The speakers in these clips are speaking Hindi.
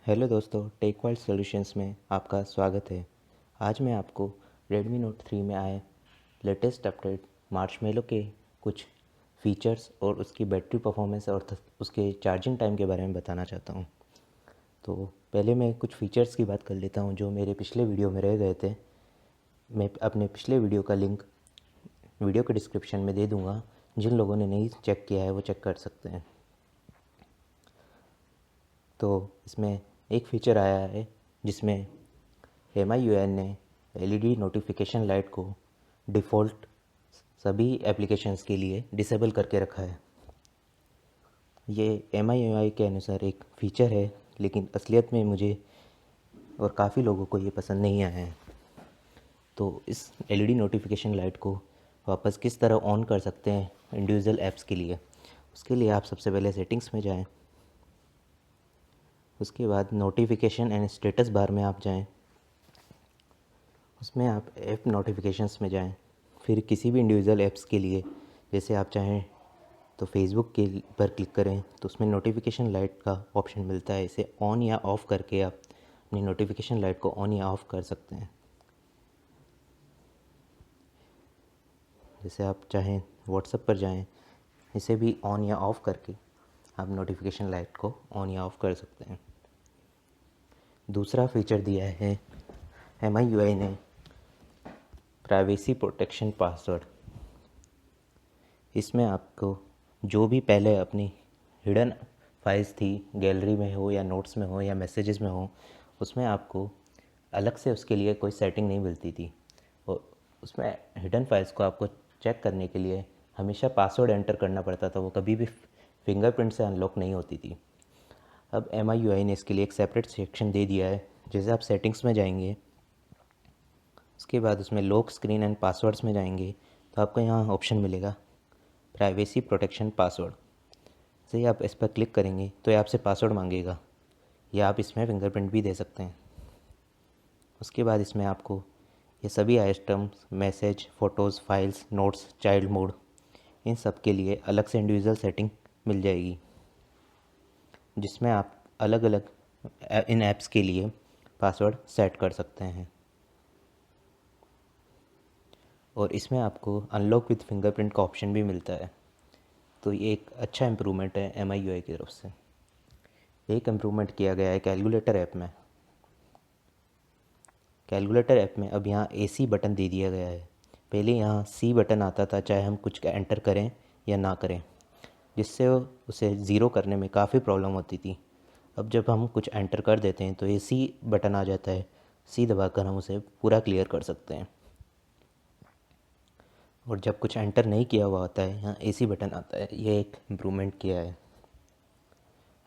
हेलो दोस्तों, टेक वर्ल्ड सॉल्यूशंस में आपका स्वागत है। आज मैं आपको Redmi Note 3 में आए लेटेस्ट अपडेट मार्शमेलो के कुछ फीचर्स और उसकी बैटरी परफॉर्मेंस और उसके चार्जिंग टाइम के बारे में बताना चाहता हूं। तो पहले मैं कुछ फीचर्स की बात कर लेता हूं जो मेरे पिछले वीडियो में रह गए थे। मैं अपने पिछले वीडियो का लिंक वीडियो के डिस्क्रिप्शन में दे दूँगा। जिन लोगों ने नहीं चेक किया है वो चेक कर सकते हैं। तो इसमें एक फ़ीचर आया है जिसमें MIUI ने LED नोटिफिकेशन लाइट को डिफ़ॉल्ट सभी एप्लीकेशंस के लिए डिसेबल करके रखा है। ये MIUI के अनुसार एक फ़ीचर है, लेकिन असलियत में मुझे और काफ़ी लोगों को ये पसंद नहीं आया है। तो इस LED नोटिफिकेशन लाइट को वापस किस तरह ऑन कर सकते हैं इंडिविजुअल ऐप्स के लिए, उसके लिए आप सबसे पहले सेटिंग्स में जाएं। उसके बाद नोटिफिकेशन एंड स्टेटस बार में आप जाएं। उसमें आप ऐप नोटिफिकेशंस में जाएं। फिर किसी भी इंडिविजुअल ऐप्स के लिए जैसे आप चाहें तो फेसबुक के पर क्लिक करें तो उसमें नोटिफिकेशन लाइट का ऑप्शन मिलता है। इसे ऑन या ऑफ़ करके आप अपनी नोटिफिकेशन लाइट को ऑन या ऑफ़ कर सकते हैं। जैसे आप चाहें व्हाट्सएप पर जाएं, इसे भी ऑन या ऑफ़ करके आप नोटिफिकेशन लाइट को ऑन या ऑफ़ कर सकते हैं। दूसरा फीचर दिया है MIUI ने प्राइवेसी प्रोटेक्शन पासवर्ड। इसमें आपको जो भी पहले अपनी हिडन फाइल्स थी, गैलरी में हो या नोट्स में हो या मैसेजेस में हो, उसमें आपको अलग से उसके लिए कोई सेटिंग नहीं मिलती थी। और उसमें हिडन फाइल्स को आपको चेक करने के लिए हमेशा पासवर्ड एंटर करना पड़ता था। वो कभी भी फिंगरप्रिंट से अनलॉक नहीं होती थी। अब MIUI ने इसके लिए एक सेपरेट सेक्शन दे दिया है। जैसे आप सेटिंग्स में जाएंगे, उसके बाद उसमें लॉक स्क्रीन एंड पासवर्ड्स में जाएंगे तो आपको यहाँ ऑप्शन मिलेगा प्राइवेसी प्रोटेक्शन पासवर्ड। जैसे ही आप इस पर क्लिक करेंगे तो ये आपसे पासवर्ड मांगेगा, या आप इसमें फिंगरप्रिंट भी दे सकते हैं। उसके बाद इसमें आपको ये सभी items, messages, photos, files, notes, child mode, इन सब के लिए अलग से इंडिविजुअल सेटिंग मिल जाएगी, जिसमें आप अलग अलग इन ऐप्स के लिए पासवर्ड सेट कर सकते हैं। और इसमें आपको अनलॉक विद फिंगरप्रिंट का ऑप्शन भी मिलता है। तो ये एक अच्छा इम्प्रूवमेंट है MIUI की तरफ से। एक इम्प्रूवमेंट किया गया है कैलकुलेटर ऐप में। कैलकुलेटर ऐप में अब यहाँ AC बटन दे दिया गया है। पहले यहाँ C बटन आता था, चाहे हम कुछ एंटर करें या ना करें, जिससे उसे ज़ीरो करने में काफ़ी प्रॉब्लम होती थी। अब जब हम कुछ एंटर कर देते हैं तो AC बटन आ जाता है। C दबाकर हम उसे पूरा क्लियर कर सकते हैं। और जब कुछ एंटर नहीं किया हुआ होता है, यहाँ AC बटन आता है। ये एक इम्प्रूवमेंट किया है।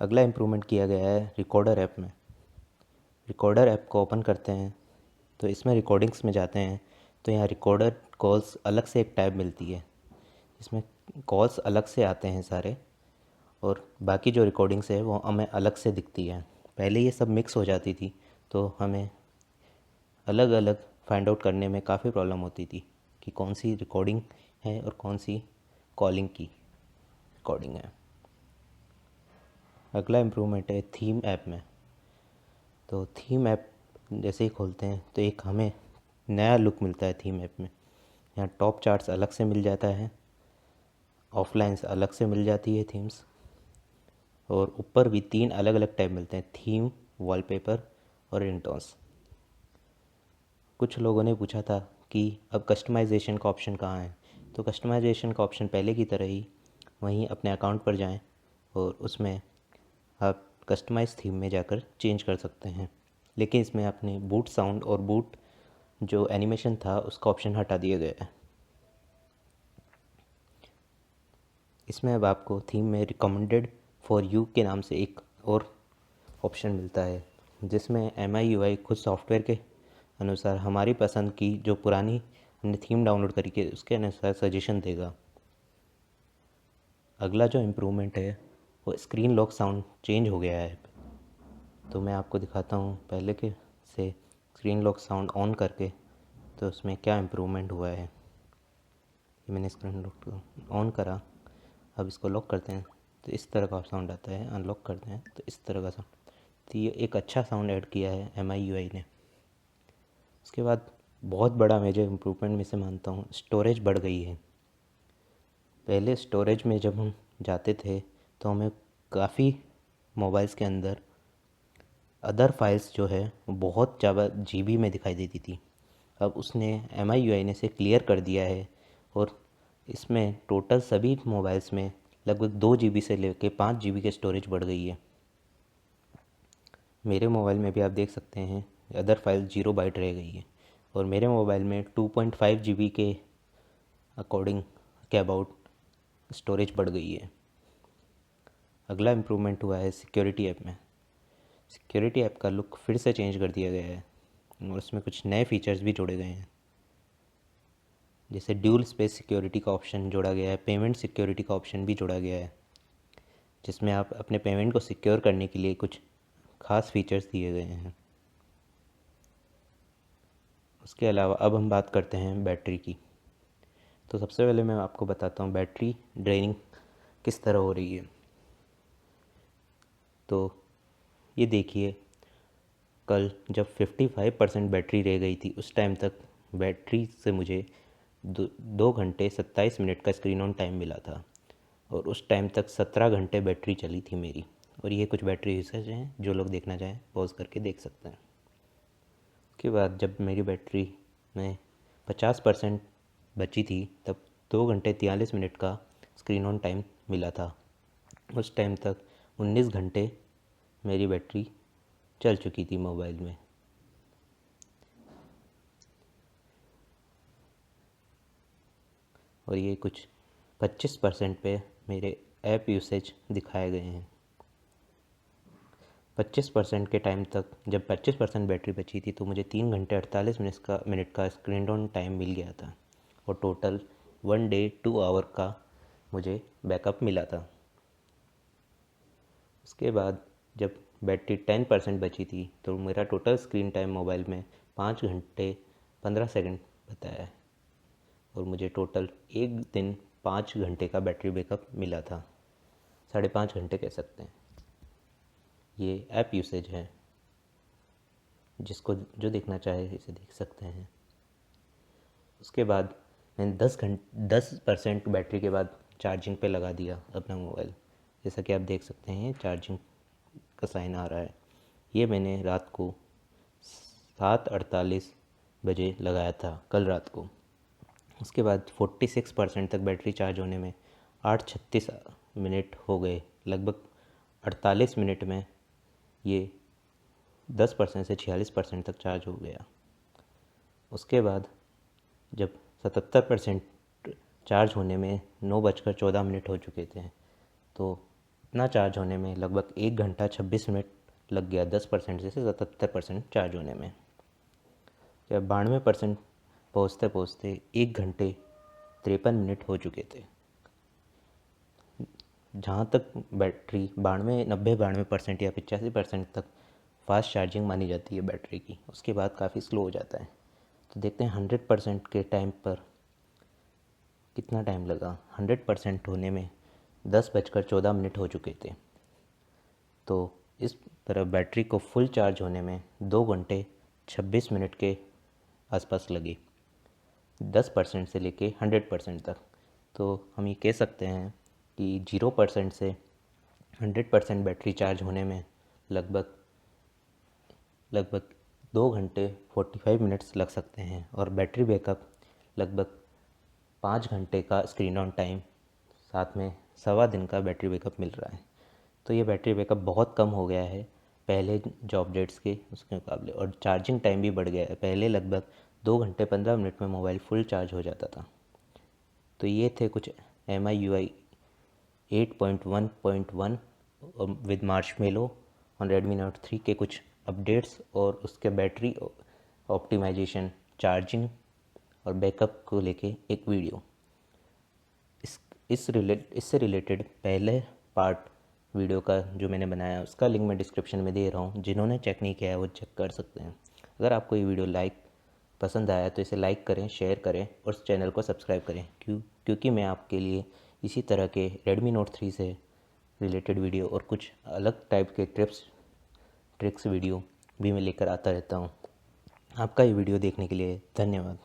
अगला इम्प्रूवमेंट किया गया है रिकॉर्डर ऐप में। रिकॉर्डर ऐप को ओपन करते हैं तो इसमें रिकॉर्डिंग्स में जाते हैं तो यहाँ रिकॉर्डर कॉल्स अलग से एक टैब मिलती है। इसमें कॉल्स अलग से आते हैं सारे, और बाकी जो रिकॉर्डिंग्स है वो हमें अलग से दिखती है। पहले ये सब मिक्स हो जाती थी तो हमें अलग अलग फाइंड आउट करने में काफ़ी प्रॉब्लम होती थी कि कौन सी रिकॉर्डिंग है और कौन सी कॉलिंग की रिकॉर्डिंग है। अगला इम्प्रूवमेंट है थीम ऐप में। तो थीम ऐप जैसे ही खोलते हैं तो एक हमें नया लुक मिलता है थीम ऐप में। यहाँ टॉप चार्ट्स अलग से मिल जाता है, ऑफलाइंस अलग से मिल जाती है थीम्स, और ऊपर भी 3 अलग अलग टैब मिलते हैं, थीम, वॉलपेपर और रिंगटोन्स। कुछ लोगों ने पूछा था कि अब कस्टमाइजेशन का ऑप्शन कहाँ है। तो कस्टमाइजेशन का ऑप्शन पहले की तरह ही वहीं अपने अकाउंट पर जाएं और उसमें आप कस्टमाइज़ थीम में जाकर चेंज कर सकते हैं। लेकिन इसमें अपने बूट साउंड और बूट जो एनिमेशन था उसका ऑप्शन हटा दिया गया है। इसमें अब आपको थीम में रिकमेंडेड फॉर यू के नाम से एक और ऑप्शन मिलता है, जिसमें MIUI खुद सॉफ्टवेयर के अनुसार हमारी पसंद की जो पुरानी हमने थीम डाउनलोड करी के उसके अनुसार सजेशन देगा। अगला जो इम्प्रूवमेंट है वो स्क्रीन लॉक साउंड चेंज हो गया है। तो मैं आपको दिखाता हूँ पहले के से स्क्रीन लॉक साउंड ऑन करके तो उसमें क्या इम्प्रूवमेंट हुआ है। ये मैंने स्क्रीन लॉक ऑन करा, अब इसको लॉक करते हैं तो इस तरह का साउंड आता है। अनलॉक करते हैं तो इस तरह का साउंड। तो ये एक अच्छा साउंड ऐड किया है MIUI ने। उसके बाद बहुत बड़ा मेजर इम्प्रूवमेंट में से मानता हूँ, स्टोरेज बढ़ गई है। पहले स्टोरेज में जब हम जाते थे तो हमें काफ़ी मोबाइल्स के अंदर अदर फाइल्स जो है वो बहुत ज़्यादा GB में दिखाई देती थी। अब उसने MIUI ने इसे क्लियर कर दिया है और इसमें टोटल सभी मोबाइल्स में लगभग 2 GB से लेकर 5 GB की स्टोरेज बढ़ गई है। मेरे मोबाइल में भी आप देख सकते हैं अदर फाइल 0 बाइट रह गई है और मेरे मोबाइल में 2.5 GB के अकॉर्डिंग के अबाउट स्टोरेज बढ़ गई है। अगला इम्प्रूवमेंट हुआ है सिक्योरिटी ऐप में। सिक्योरिटी ऐप का लुक फिर से चेंज कर दिया गया है और उसमें कुछ नए फीचर्स भी जोड़े गए हैं, जैसे ड्यूल स्पेस सिक्योरिटी का ऑप्शन जोड़ा गया है, पेमेंट सिक्योरिटी का ऑप्शन भी जोड़ा गया है, जिसमें आप अपने पेमेंट को सिक्योर करने के लिए कुछ खास फीचर्स दिए गए हैं। उसके अलावा अब हम बात करते हैं बैटरी की। तो सबसे पहले मैं आपको बताता हूँ बैटरी ड्रेनिंग किस तरह हो रही है। तो ये देखिए, कल जब 55% बैटरी रह गई थी उस टाइम तक बैटरी से मुझे 2 घंटे 27 मिनट का स्क्रीन ऑन टाइम मिला था और उस टाइम तक 17 घंटे बैटरी चली थी मेरी। और ये कुछ बैटरी यूसेज हैं, जो लोग देखना चाहें पॉज करके देख सकते हैं। उसके बाद जब मेरी बैटरी में 50% बची थी तब 2 घंटे 43 मिनट का स्क्रीन ऑन टाइम मिला था। उस टाइम तक 19 घंटे मेरी बैटरी चल चुकी थी मोबाइल में। और ये कुछ 25% पे मेरे ऐप यूसेज दिखाए गए हैं। 25% के टाइम तक जब 25% बैटरी बची थी तो मुझे 3 घंटे 48 मिनट का स्क्रीन ऑन टाइम मिल गया था और टोटल 1 डे 2 आवर का मुझे बैकअप मिला था। उसके बाद जब बैटरी 10% बची थी तो मेरा टोटल स्क्रीन टाइम मोबाइल में 5 घंटे 15 सेकंड बताया है और मुझे टोटल एक दिन 5 घंटे का बैटरी बैकअप मिला था। 5.5 घंटे कह सकते हैं। ये ऐप यूसेज है, जिसको जो देखना चाहे इसे देख सकते हैं। उसके बाद मैंने 10% बैटरी के बाद चार्जिंग पे लगा दिया अपना मोबाइल। जैसा कि आप देख सकते हैं चार्जिंग का साइन आ रहा है। ये मैंने रात को 7:48 बजे लगाया था कल रात को। उसके बाद 46% तक बैटरी चार्ज होने में 8:36 मिनट हो गए। लगभग 48 मिनट में ये 10% से 46% तक चार्ज हो गया। उसके बाद जब 77% चार्ज होने में 9:14 हो चुके थे तो इतना चार्ज होने में लगभग 1 घंटा 26 मिनट लग गया 10% से 77% चार्ज होने में। जब 92% पहुँचते पहुँचते 1 घंटे 53 मिनट हो चुके थे। जहाँ तक बैटरी 92% या 85% तक फास्ट चार्जिंग मानी जाती है बैटरी की, उसके बाद काफ़ी स्लो हो जाता है। तो देखते हैं 100% के टाइम पर कितना टाइम लगा। 100% होने में 10:14 हो चुके थे। तो इस तरह बैटरी को फुल चार्ज होने में 2 घंटे 26 मिनट के आसपास लगे, 10% से लेके 100% तक। तो हम ये कह सकते हैं कि 0% से 100% बैटरी चार्ज होने में लगभग 2 घंटे 45 मिनट्स लग सकते हैं और बैटरी बैकअप लगभग 5 घंटे का स्क्रीन ऑन टाइम, साथ में 1.25 दिन का बैटरी बैकअप मिल रहा है। तो ये बैटरी बैकअप बहुत कम हो गया है पहले जो अपडेट्स के उसके मुकाबले, और चार्जिंग टाइम भी बढ़ गया है। पहले लगभग 2 घंटे 15 मिनट में मोबाइल फुल चार्ज हो जाता था। तो ये थे कुछ MIUI 8.1.1 with marshmallow on Redmi Note 3 के कुछ अपडेट्स और उसके बैटरी ऑप्टिमाइजेशन, चार्जिंग और बैकअप को लेके एक वीडियो। इससे रिलेटेड पहले पार्ट वीडियो का जो मैंने बनाया उसका लिंक मैं डिस्क्रिप्शन में दे रहा हूँ। जिन्होंने चेक नहीं किया है वो चेक कर सकते हैं। अगर आपको ये वीडियो पसंद आया तो इसे लाइक करें, शेयर करें और इस चैनल को सब्सक्राइब करें, क्योंकि मैं आपके लिए इसी तरह के Redmi Note 3 से रिलेटेड वीडियो और कुछ अलग टाइप के टिप्स ट्रिक्स वीडियो भी मैं लेकर आता रहता हूँ। आपका ये वीडियो देखने के लिए धन्यवाद।